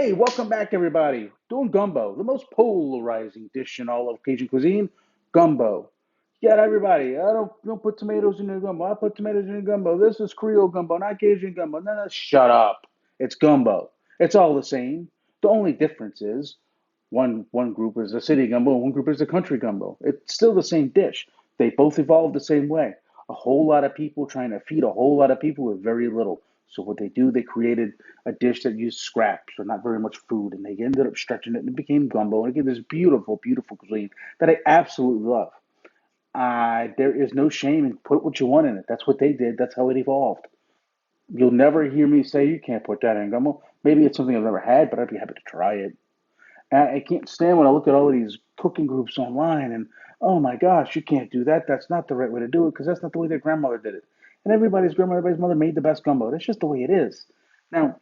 Hey, welcome back, everybody. Doing gumbo, the most polarizing dish in all of Cajun cuisine. Gumbo. Yeah, everybody. I don't put tomatoes in your gumbo. I put tomatoes in your gumbo. This is Creole gumbo, not Cajun gumbo. No, no, shut up. It's gumbo. It's all the same. The only difference is one group is a city gumbo and one group is a country gumbo. It's still the same dish. They both evolved the same way. A whole lot of people trying to feed a whole lot of people with very little. So what they do, they created a dish that used scraps or not very much food, and they ended up stretching it, and it became gumbo. And again, this beautiful, beautiful cuisine that I absolutely love. There is no shame in put what you want in it. That's what they did. That's how it evolved. You'll never hear me say you can't put that in gumbo. Maybe it's something I've never had, but I'd be happy to try it. I can't stand when I look at all of these cooking groups online and, oh my gosh, you can't do that. That's not the right way to do it because that's not the way their grandmother did it. And everybody's grandmother, everybody's mother made the best gumbo. That's just the way it is. Now,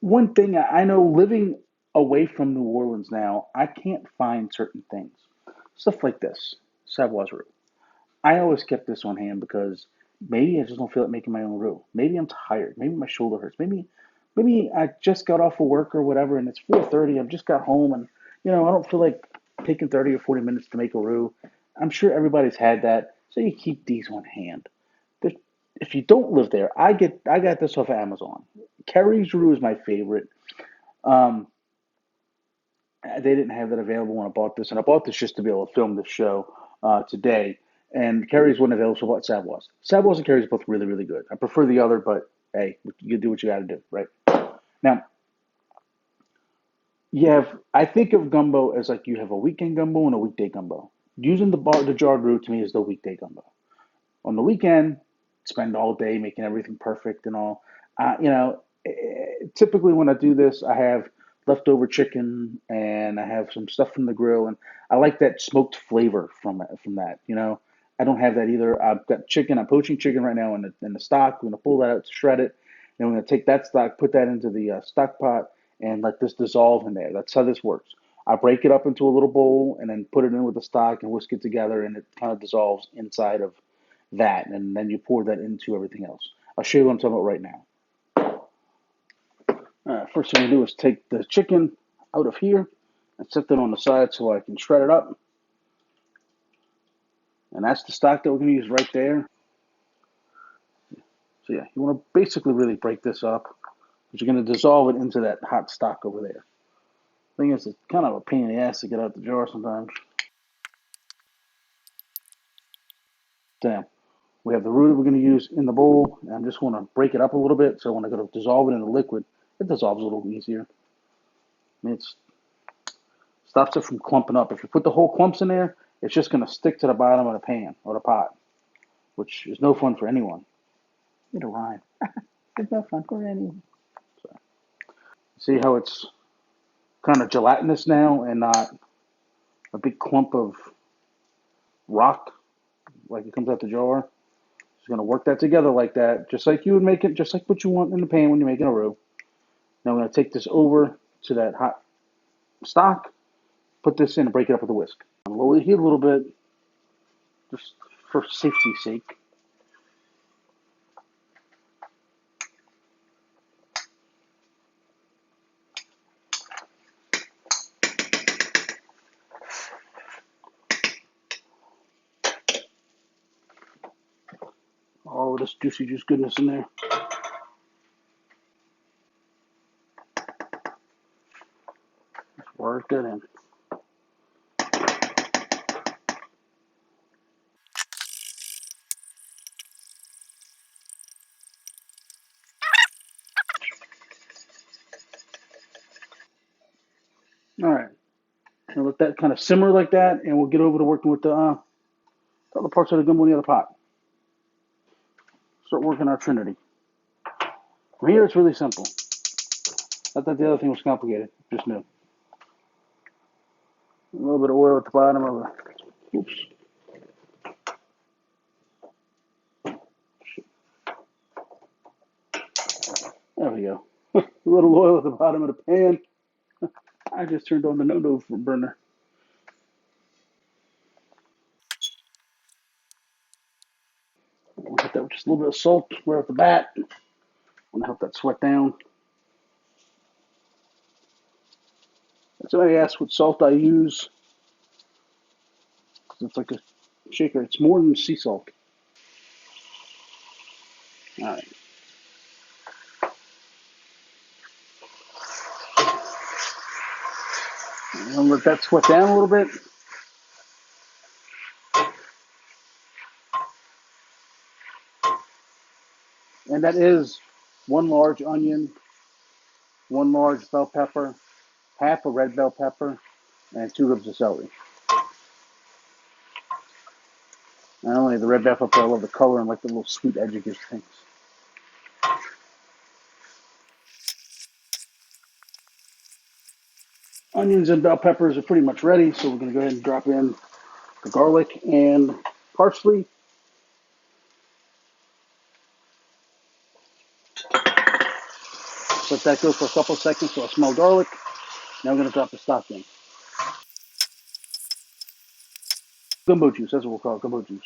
one thing I know living away from New Orleans now, I can't find certain things. Stuff like this, Savoie roux. I always kept this on hand because maybe I just don't feel like making my own roux. Maybe I'm tired. Maybe my shoulder hurts. Maybe I just got off of work or whatever, and it's 4:30. I've just got home, and I don't feel like taking 30 or 40 minutes to make a roux. I'm sure everybody's had that, so you keep these on hand. There's, if you don't live there, I got this off of Amazon. Kary's roux is my favorite. Um, they didn't have that available when I bought this, and I bought this just to be able to film this show today. And Kary's wasn't available, so I bought Savoie's. Savoie's and Kary's are both really, really good. I prefer the other, but hey, you do what you got to do, right? Now, you have, I think of gumbo as like you have a weekend gumbo and a weekday gumbo. Using the jarred roux to me is the weekday gumbo. On the weekend, spend all day making everything perfect and all. Typically when I do this, I have leftover chicken and I have some stuff from the grill, and I like that smoked flavor from it, from that. I don't have that either. I've got chicken. I'm poaching chicken right now in the stock. We're gonna pull that out to shred it. Then we're gonna take that stock, put that into the stock pot, and let this dissolve in there. That's how this works. I break it up into a little bowl and then put it in with the stock and whisk it together, and it kind of dissolves inside of that, and then you pour that into everything else. I'll show you what I'm talking about right now. First thing we do is take the chicken out of here and set that on the side so I can shred it up. And that's the stock that we're going to use right there. So yeah, you want to basically really break this up because you're going to dissolve it into that hot stock over there. Thing is, it's kind of a pain in the ass to get out the jar sometimes. Damn. We have the roux that we're going to use in the bowl, and I just want to break it up a little bit so when I go to dissolve it in the liquid, it dissolves a little easier. I mean, it stops it from clumping up. If you put the whole clumps in there, it's just going to stick to the bottom of the pan or the pot, which is no fun for anyone. Get a rhyme. It's no fun for anyone. So, see how it's kind of gelatinous now and not a big clump of rock like it comes out the jar. Just going to work that together like that, just like you would make it, just like what you want in the pan when you're making a roux. Now I'm going to take this over to that hot stock, put this in and break it up with a whisk. Lower the heat a little bit, just for safety's sake. All of this juicy juice goodness in there. Just work that in. All right. And let that kind of simmer like that, and we'll get over to working with the other parts of the gumbo in the other pot. Start working our trinity. From here, it's really simple. I thought the other thing was complicated. Just new. A little bit of oil at the bottom of the. Oops. There we go. A little oil at the bottom of the pan. I just turned on the no-no burner. We'll hit that with just a little bit of salt right off the bat. I'm gonna help that sweat down. Somebody asked what salt I use. It's like a shaker. It's more than sea salt. All right. And let that sweat down a little bit. And that is 1 large onion, 1 large bell pepper, half a red bell pepper, and 2 ribs of celery. Not only the red bell pepper, I love the color and like the little sweet edge it gives things. Onions and bell peppers are pretty much ready, so we're going to go ahead and drop in the garlic and parsley. Let that go for a couple of seconds so I smell garlic. Now we're going to drop the stock in. Gumbo juice, that's what we'll call it, gumbo juice.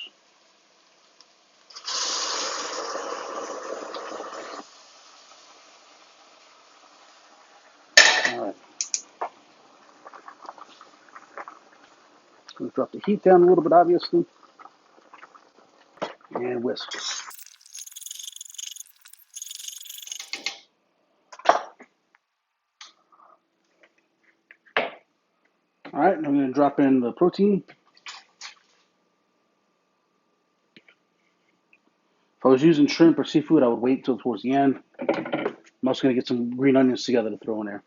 All right. Going to drop the heat down a little bit, obviously, and whisk. All right, I'm going to drop in the protein. If I was using shrimp or seafood, I would wait until towards the end. I'm also going to get some green onions together to throw in there.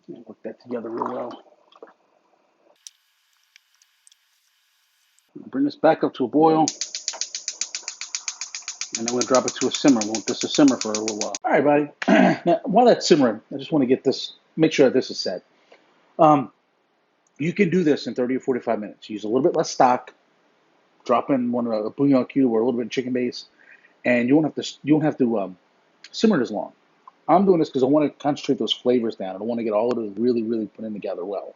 Work that together real well. Bring this back up to a boil, and then we're going to drop it to a simmer. We'll want this to simmer for a little while. All right, buddy. Now, while that's simmering, I just want to get this, make sure that this is set. You can do this in 30 or 45 minutes. Use a little bit less stock, drop in a bouillon cube or a little bit of chicken base, and you won't have to simmer it as long. I'm doing this because I want to concentrate those flavors down. I don't want to get all of those really put in together well.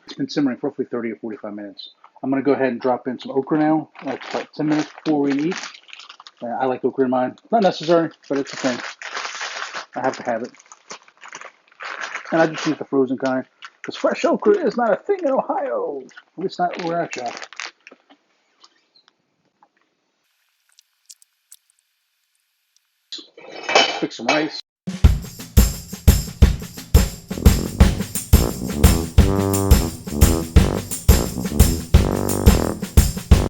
It's been simmering for roughly 30 or 45 minutes. I'm going to go ahead and drop in some okra now. That's about 10 minutes before we eat. I like okra in mine. Not necessary, but it's a thing. I have to have it. And I just use the frozen kind. Because fresh okra is not a thing in Ohio. At least not where I shop. Fix some rice.